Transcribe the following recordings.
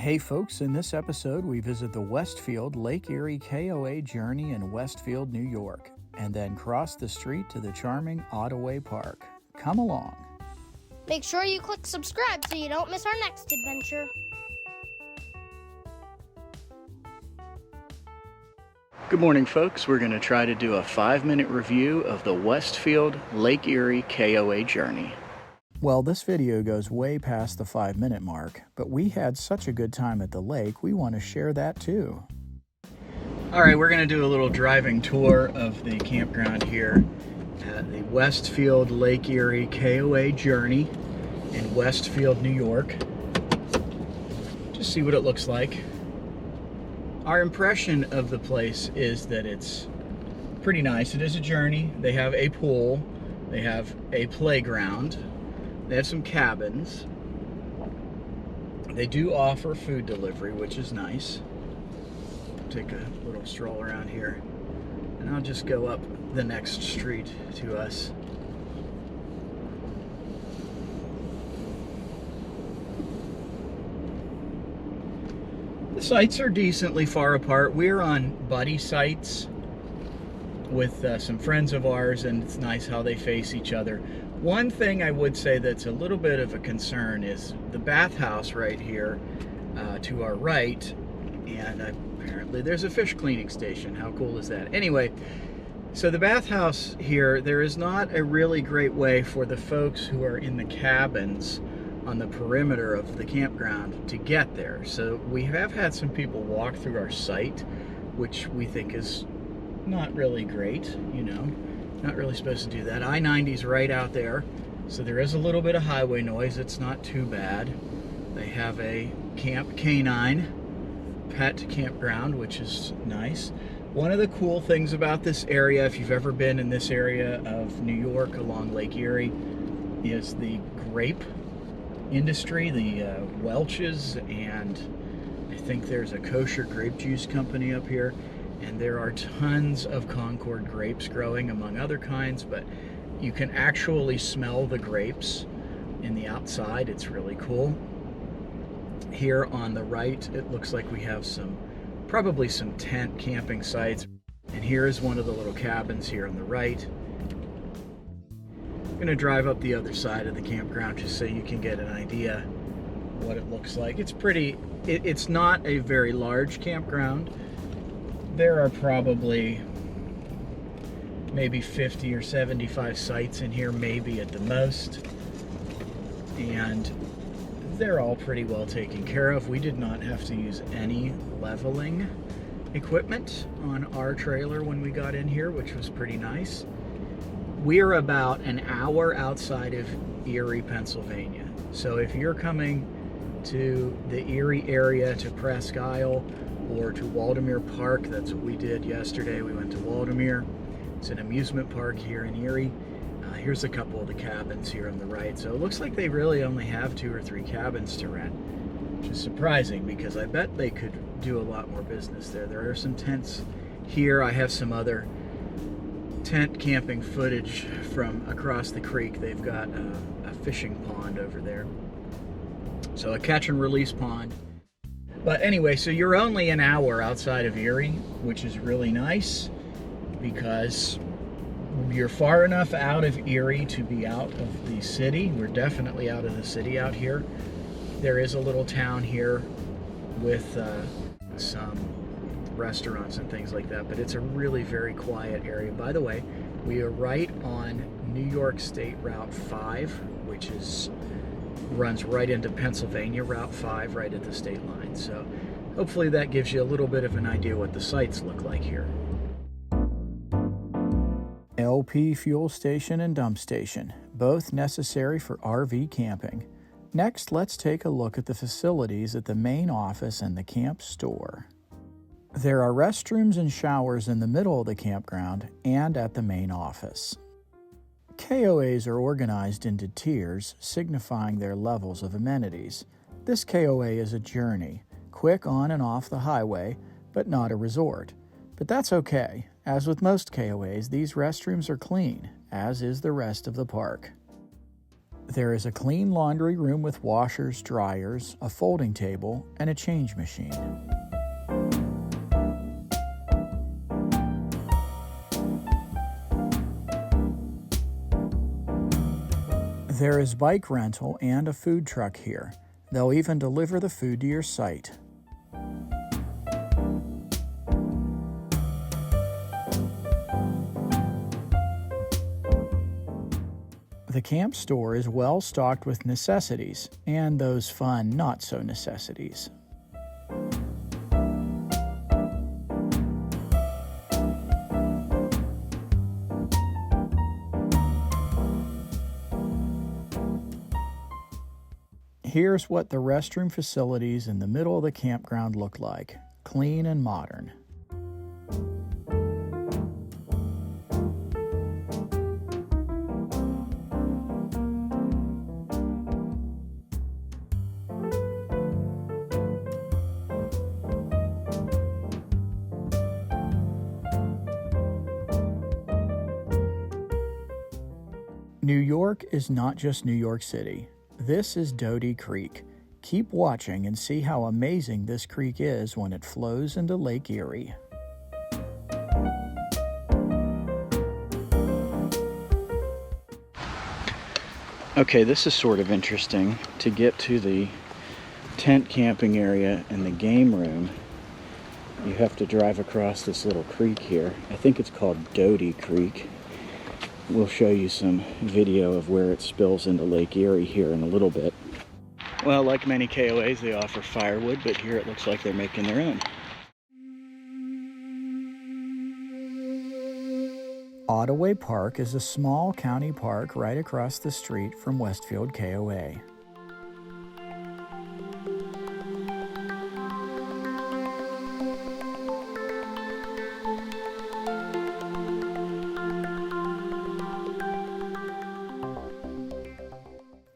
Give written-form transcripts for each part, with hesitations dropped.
Hey folks, in this episode we visit the Westfield Lake Erie KOA journey in Westfield, New York, and then cross the street to the charming Ottaway Park. Come along. Make sure you click subscribe so you don't miss our next adventure. Good morning folks, we're going to try to do a 5-minute review of the Westfield Lake Erie KOA journey. Well, this video goes way past the 5-minute mark, but we had such a good time at the lake, we want to share that too. Alright, we're going to do a little driving tour of the campground here at the Westfield Lake Erie KOA journey in Westfield, New York. Just see what it looks like. Our impression of the place is that it's pretty nice. It is a journey. They have a pool, they have a playground, they have some cabins. They do offer food delivery, which is nice. Take a little stroll around here, and I'll just go up the next street to us. The sites are decently far apart. We're on buddy sites with some friends of ours, and it's nice how they face each other. One thing I would say that's a little bit of a concern is the bathhouse right here to our right, and apparently there's a fish cleaning station. How cool is that? Anyway, so the bathhouse here, there is not a really great way for the folks who are in the cabins on the perimeter of the campground to get there. So we have had some people walk through our site, which we think is not really great, you know. Not really supposed to do that. I-90's right out there, so there is a little bit of highway noise. It's not too bad. They have a Camp Canine pet campground, which is nice. One of the cool things about this area, if you've ever been in this area of New York along Lake Erie, is the grape industry, the Welch's, and I think there's a kosher grape juice company up here. And there are tons of Concord grapes growing, among other kinds, but you can actually smell the grapes in the outside. It's really cool. Here on the right, it looks like we have probably some tent camping sites. And here is one of the little cabins here on the right. I'm gonna drive up the other side of the campground just so you can get an idea what it looks like. It's pretty, it's not a very large campground. There are probably maybe 50 or 75 sites in here, maybe at the most. And they're all pretty well taken care of. We did not have to use any leveling equipment on our trailer when we got in here, which was pretty nice. We're about an hour outside of Erie, Pennsylvania. So if you're coming to the Erie area, to Presque Isle, or to Waldameer Park, that's what we did yesterday. We went to Waldameer. It's an amusement park here in Erie. Here's a couple of the cabins here on the right. So it looks like they really only have 2 or 3 cabins to rent, which is surprising because I bet they could do a lot more business there. There are some tents here. I have some other tent camping footage from across the creek. They've got a fishing pond over there. So a catch and release pond. But anyway, so you're only an hour outside of Erie, which is really nice because you're far enough out of Erie to be out of the city. We're definitely out of the city out here. There is a little town here with some restaurants and things like that, but it's a really very quiet area. By the way, we are right on New York State Route 5, which runs right into Pennsylvania Route 5, right at the state line. So hopefully that gives you a little bit of an idea what the sites look like here. LP fuel station and dump station, both necessary for RV camping. Next, let's take a look at the facilities at the main office and the camp store. There are restrooms and showers in the middle of the campground and at the main office. KOAs are organized into tiers, signifying their levels of amenities. This KOA is a journey, quick on and off the highway, but not a resort. But that's okay. As with most KOAs, these restrooms are clean, as is the rest of the park. There is a clean laundry room with washers, dryers, a folding table, and a change machine. There is bike rental and a food truck here. They'll even deliver the food to your site. The camp store is well stocked with necessities and those fun not-so-necessities. Here's what the restroom facilities in the middle of the campground look like, clean and modern. New York is not just New York City. This is Doty Creek. Keep watching and see how amazing this creek is when it flows into Lake Erie. Okay, this is sort of interesting. To get to the tent camping area and the game room, you have to drive across this little creek here. I think it's called Doty Creek. We'll show you some video of where it spills into Lake Erie here in a little bit. Well, like many KOAs, they offer firewood, but here it looks like they're making their own. Ottaway Park is a small county park right across the street from Westfield KOA.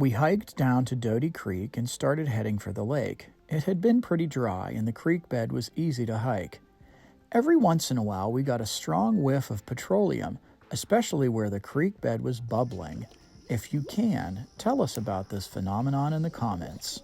We hiked down to Doty Creek and started heading for the lake. It had been pretty dry and the creek bed was easy to hike. Every once in a while we got a strong whiff of petroleum, especially where the creek bed was bubbling. If you can, tell us about this phenomenon in the comments.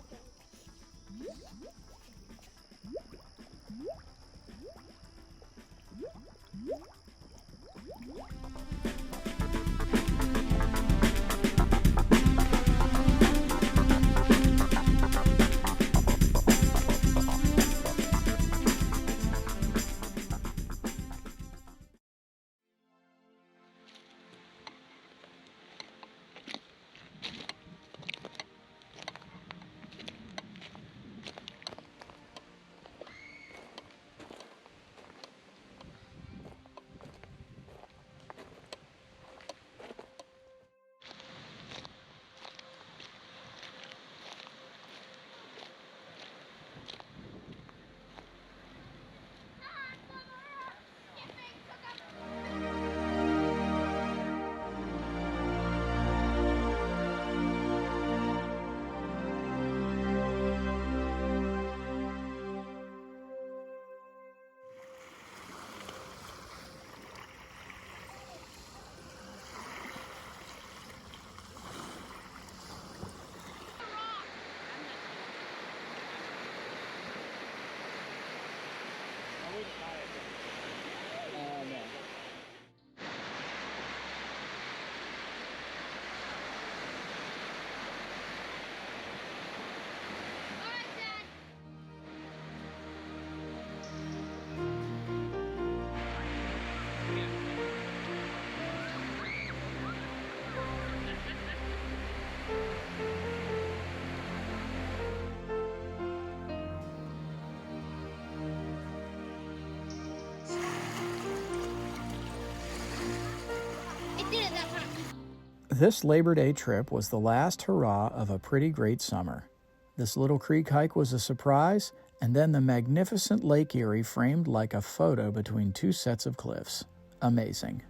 This Labor Day trip was the last hurrah of a pretty great summer. This little creek hike was a surprise, and then the magnificent Lake Erie framed like a photo between two sets of cliffs. Amazing.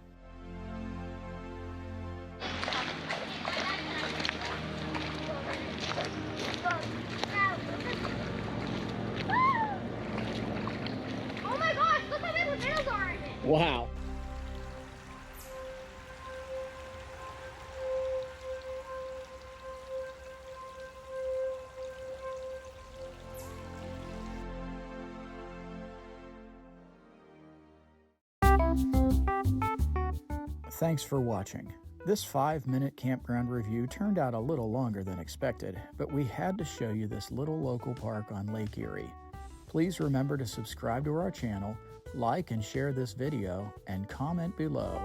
Oh my gosh, look how many potatoes are in it! Wow. Thanks for watching. This 5-minute campground review turned out a little longer than expected, but we had to show you this little local park on Lake Erie. Please remember to subscribe to our channel, like and share this video, and comment below.